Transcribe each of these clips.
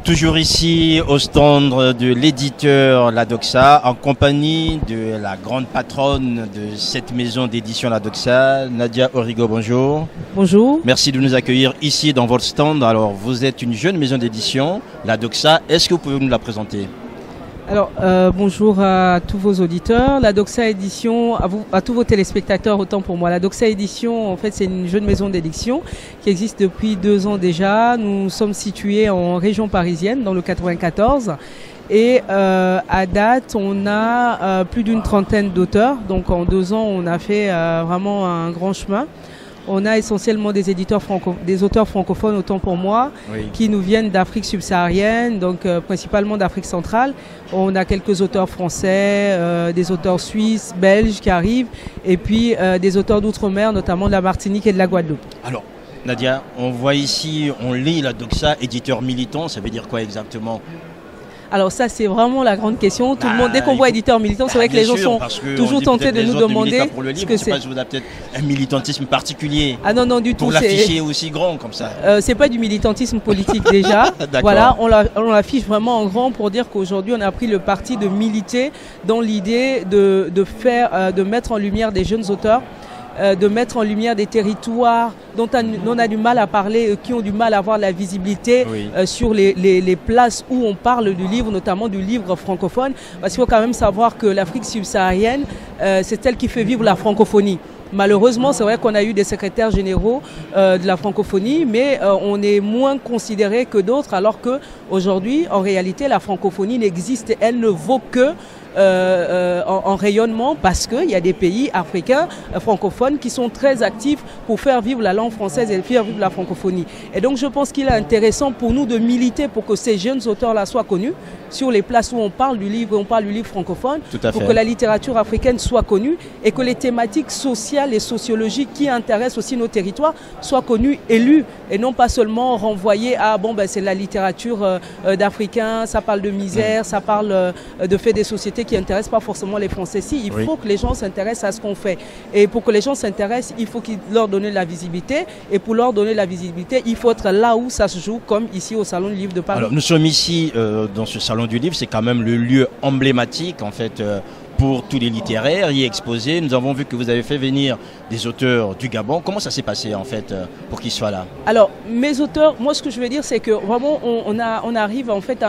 Toujours ici au stand de l'éditeur La Doxa, en compagnie de la grande patronne de cette maison d'édition La Doxa, Nadia Origo, bonjour. Bonjour. Merci de nous accueillir ici dans votre stand. Alors, vous êtes une jeune maison d'édition, La Doxa. Est-ce que vous pouvez nous la présenter ? Alors, bonjour à tous vos auditeurs. La Doxa Édition, à tous vos téléspectateurs, autant pour moi. La Doxa Édition, en fait, c'est une jeune maison d'édition qui existe depuis 2 ans déjà. Nous sommes situés en région parisienne, dans le 94. Et à date, on a plus d'une trentaine d'auteurs. Donc, en 2 ans, on a fait vraiment un grand chemin. On a essentiellement des auteurs francophones, autant pour moi, oui, qui nous viennent d'Afrique subsaharienne, donc principalement d'Afrique centrale. On a quelques auteurs français, des auteurs suisses, belges qui arrivent, et puis des auteurs d'outre-mer, notamment de la Martinique et de la Guadeloupe. Alors, Nadia, on voit ici, on lit La Doxa, éditeur militant, ça veut dire quoi exactement ? Alors ça, c'est vraiment la grande question. Tout le monde, dès qu'on voit éditeur militant, c'est vrai que les gens sont toujours tentés de nous demander ce que c'est. Je sais pas si vous avez peut-être un militantisme particulier. Ah non, du tout. Pour l'afficher aussi grand comme ça. C'est pas du militantisme politique déjà. Voilà, on l'affiche vraiment en grand pour dire qu'aujourd'hui, on a pris le parti de militer dans l'idée de mettre en lumière des jeunes auteurs, de mettre en lumière des territoires dont on a du mal à parler, qui ont du mal à avoir la visibilité, oui, sur les places où on parle du livre, notamment du livre francophone. Parce qu'il faut quand même savoir que l'Afrique subsaharienne, c'est elle qui fait vivre la francophonie. Malheureusement, c'est vrai qu'on a eu des secrétaires généraux de la francophonie, mais on est moins considéré que d'autres, alors qu'aujourd'hui, en réalité, la francophonie n'existe, elle ne vaut que en rayonnement, parce qu'il y a des pays africains francophones qui sont très actifs pour faire vivre la langue française et faire vivre la francophonie. Et donc je pense qu'il est intéressant pour nous de militer pour que ces jeunes auteurs-là soient connus sur les places où on parle du livre francophone, pour que la littérature africaine soit connue et que les thématiques sociales et sociologiques qui intéressent aussi nos territoires soient connues et lues, et non pas seulement renvoyées à c'est la littérature d'Africains, ça parle de misère, ça parle de faits des sociétés qui n'intéressent pas forcément les Français. Il faut que les gens s'intéressent à ce qu'on fait. Et pour que les gens s'intéressent, il faut leur donner la visibilité. Et pour leur donner la visibilité, il faut être là où ça se joue, comme ici au Salon du Livre de Paris. Alors nous sommes ici dans ce Salon du Livre, c'est quand même le lieu emblématique en fait pour tous les littéraires y exposer. Nous avons vu que vous avez fait venir des auteurs du Gabon. Comment ça s'est passé en fait pour qu'ils soient là ? Alors mes auteurs, moi ce que je veux dire, c'est que vraiment on arrive en fait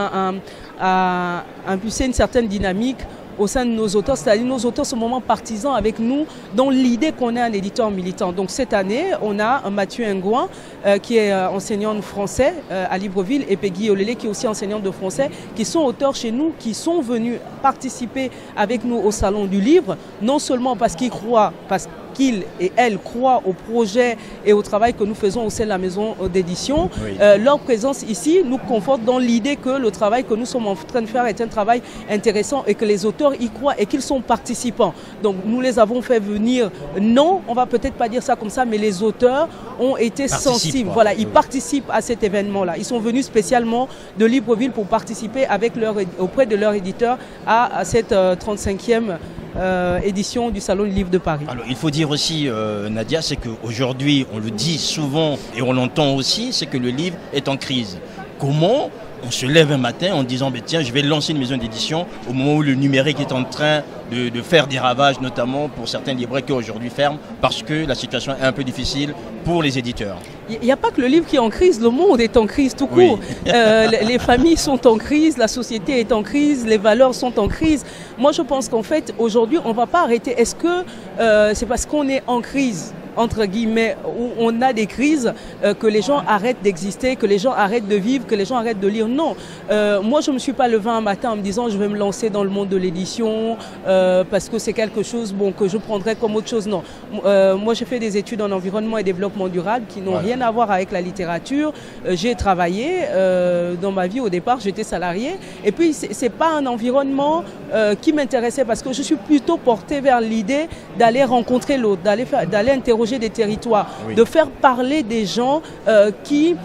à impulser une certaine dynamique au sein de nos auteurs, c'est-à-dire nos auteurs sont vraiment partisans avec nous dans l'idée qu'on est un éditeur militant. Donc cette année, on a Mathieu Ngouin qui est enseignant de français à Libreville, et Peggy Olele qui est aussi enseignante de français, qui sont auteurs chez nous, qui sont venus participer avec nous au Salon du Livre, non seulement parce qu'ils croient, parce qu'ils et elles croient au projet et au travail que nous faisons au sein de la maison d'édition. Oui. Leur présence ici nous conforte dans l'idée que le travail que nous sommes en train de faire est un travail intéressant et que les auteurs y croient et qu'ils sont participants. Donc nous les avons fait venir, non, on va peut-être pas dire ça comme ça, mais les auteurs ont été sensibles. Voilà, ils participent à cet événement-là. Ils sont venus spécialement de Libreville pour participer auprès de leur éditeur à cette 35e édition du Salon du Livre de Paris. Alors il faut dire aussi, Nadia, c'est qu'aujourd'hui, on le dit souvent et on l'entend aussi, c'est que le livre est en crise. Comment on se lève un matin en disant tiens, je vais lancer une maison d'édition au moment où le numérique est en train de faire des ravages, notamment pour certains libraires qui aujourd'hui ferment parce que la situation est un peu difficile pour les éditeurs. Il n'y a pas que le livre qui est en crise, le monde est en crise tout court. Oui. Les familles sont en crise, la société est en crise, les valeurs sont en crise. Moi, je pense qu'en fait, aujourd'hui, on ne va pas arrêter. Est-ce que c'est parce qu'on est en crise, entre guillemets, où on a des crises, que les gens arrêtent d'exister, que les gens arrêtent de vivre, que les gens arrêtent de lire? Non. Moi, je ne me suis pas levée un matin en me disant je vais me lancer dans le monde de l'édition parce que c'est quelque chose que je prendrais comme autre chose. Non. Moi, j'ai fait des études en environnement et développement durable qui n'ont rien à voir avec la littérature. J'ai travaillé dans ma vie au départ, j'étais salariée. Et puis, c'est pas un environnement qui m'intéressait parce que je suis plutôt portée vers l'idée d'aller rencontrer l'autre, d'aller interroger des territoires, de faire parler des gens qui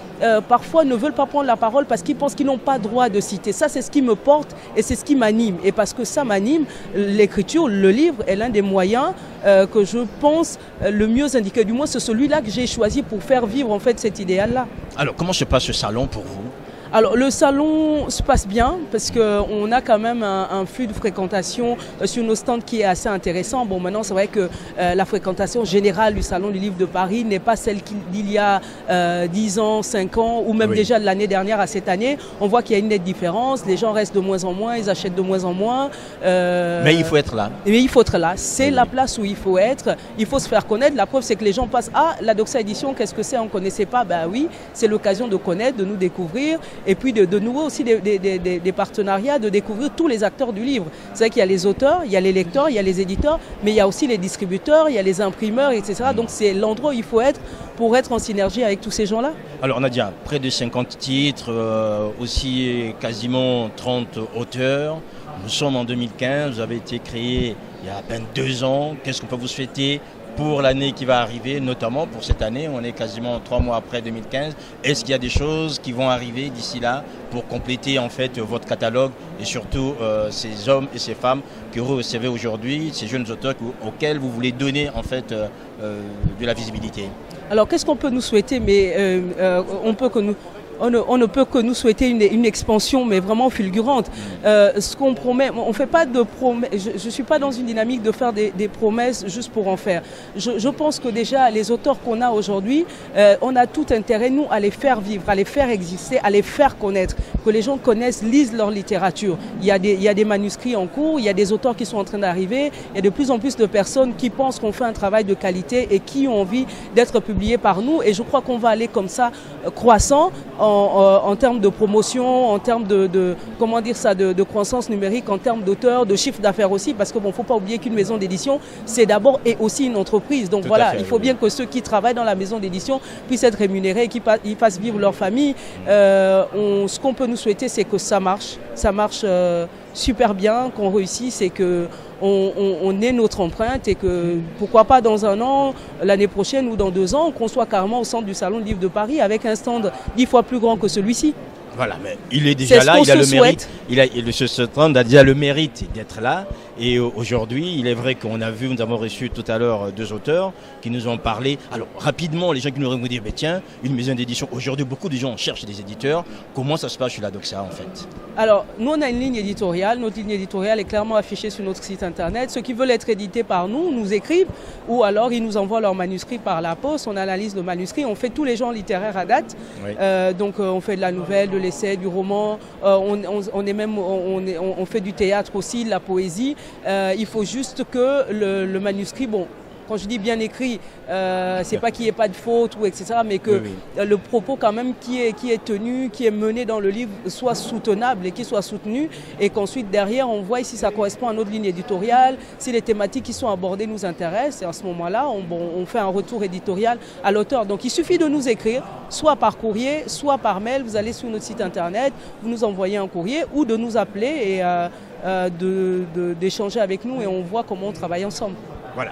parfois ne veulent pas prendre la parole parce qu'ils pensent qu'ils n'ont pas droit de citer. Ça, c'est ce qui me porte et c'est ce qui m'anime. Et parce que ça m'anime, l'écriture, le livre est l'un des moyens que je pense le mieux indiqué. Du moins, c'est celui-là que j'ai choisi pour faire vivre en fait cet idéal-là. Alors, comment se passe ce salon pour vous ? Alors le salon se passe bien parce qu'on a quand même un flux de fréquentation sur nos stands qui est assez intéressant. Bon, maintenant c'est vrai que la fréquentation générale du salon du livre de Paris n'est pas celle d'il y a 10 ans, 5 ans ou même déjà de l'année dernière à cette année. On voit qu'il y a une nette différence, les gens restent de moins en moins, ils achètent de moins en moins. Mais il faut être là. Mais il faut être là, c'est la place où il faut être, il faut se faire connaître. La preuve c'est que les gens passent, ah la Doxa Édition, qu'est-ce que c'est, on ne connaissait pas, ben oui, c'est l'occasion de connaître, de nous découvrir. Et puis de nouveau aussi des partenariats, de découvrir tous les acteurs du livre. C'est vrai qu'il y a les auteurs, il y a les lecteurs, il y a les éditeurs, mais il y a aussi les distributeurs, il y a les imprimeurs, etc. Donc c'est l'endroit où il faut être pour être en synergie avec tous ces gens-là. Alors Nadia, près de 50 titres, aussi quasiment 30 auteurs. Nous sommes en 2015, vous avez été créé il y a à peine 2 ans. Qu'est-ce qu'on peut vous souhaiter pour l'année qui va arriver, notamment pour cette année, on est quasiment 3 mois après 2015. Est-ce qu'il y a des choses qui vont arriver d'ici là pour compléter en fait votre catalogue et surtout ces hommes et ces femmes que vous recevez aujourd'hui, ces jeunes auteurs auxquels vous voulez donner en fait de la visibilité? Alors qu'est-ce qu'on peut nous souhaiter? Mais on ne peut que nous souhaiter une expansion, mais vraiment fulgurante. Ce qu'on promet, on fait pas de promesses. Je suis pas dans une dynamique de faire des promesses juste pour en faire. Je pense que déjà les auteurs qu'on a aujourd'hui, on a tout intérêt nous à les faire vivre, à les faire exister, à les faire connaître, que les gens connaissent, lisent leur littérature. Il y a des manuscrits en cours, il y a des auteurs qui sont en train d'arriver, il y a de plus en plus de personnes qui pensent qu'on fait un travail de qualité et qui ont envie d'être publiés par nous. Et je crois qu'on va aller comme ça croissant. En termes de promotion, en termes de croissance numérique, en termes d'auteurs, de chiffre d'affaires aussi, parce que bon, faut pas oublier qu'une maison d'édition, c'est d'abord et aussi une entreprise. Donc voilà, il faut bien que ceux qui travaillent dans la maison d'édition puissent être rémunérés et qu'ils fassent vivre leur famille. Ce qu'on peut nous souhaiter, c'est que ça marche super bien, qu'on réussisse et que on ait notre empreinte et que pourquoi pas dans 1 an, l'année prochaine ou dans 2 ans, qu'on soit carrément au centre du Salon du Livre de Paris avec un stand 10 fois plus grand que celui-ci. Voilà, mais il est déjà là, il a le mérite. Ce stand a déjà le mérite d'être là. Et aujourd'hui, il est vrai qu'on a vu, nous avons reçu tout à l'heure 2 auteurs qui nous ont parlé. Alors rapidement, les gens qui nous auraient dit, mais tiens, une maison d'édition. Aujourd'hui, beaucoup de gens cherchent des éditeurs. Comment ça se passe chez la Doxa en fait? Alors, nous on a une ligne éditoriale. Notre ligne éditoriale est clairement affichée sur notre site internet. Ceux qui veulent être édités par nous, nous écrivent ou alors ils nous envoient leurs manuscrits par la poste. On analyse le manuscrit. On fait tous les genres littéraires à date. Oui. Donc on fait de la nouvelle, de l'essai, du roman. On fait du théâtre aussi, de la poésie. Il faut juste que le manuscrit, bon, quand je dis bien écrit, c'est pas qu'il n'y ait pas de faute ou etc., mais que le propos quand même qui est tenu, qui est mené dans le livre soit soutenable et qui soit soutenu, et qu'ensuite derrière on voit si ça correspond à notre ligne éditoriale, si les thématiques qui sont abordées nous intéressent, et à ce moment-là on fait un retour éditorial à l'auteur. Donc il suffit de nous écrire, soit par courrier, soit par mail. Vous allez sur notre site internet, vous nous envoyez un courrier ou de nous appeler et d'échanger avec nous, et on voit comment on travaille ensemble. Voilà.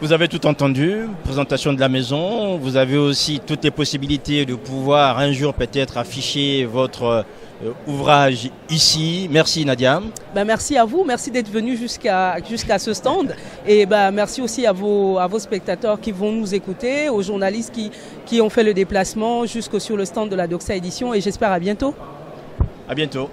Vous avez tout entendu, présentation de la maison. Vous avez aussi toutes les possibilités de pouvoir un jour peut-être afficher votre ouvrage ici. Merci Nadia. Merci à vous, merci d'être venu jusqu'à ce stand. Et merci aussi à vos spectateurs qui vont nous écouter, aux journalistes qui ont fait le déplacement jusque sur le stand de la Doxa Édition, et j'espère à bientôt. À bientôt.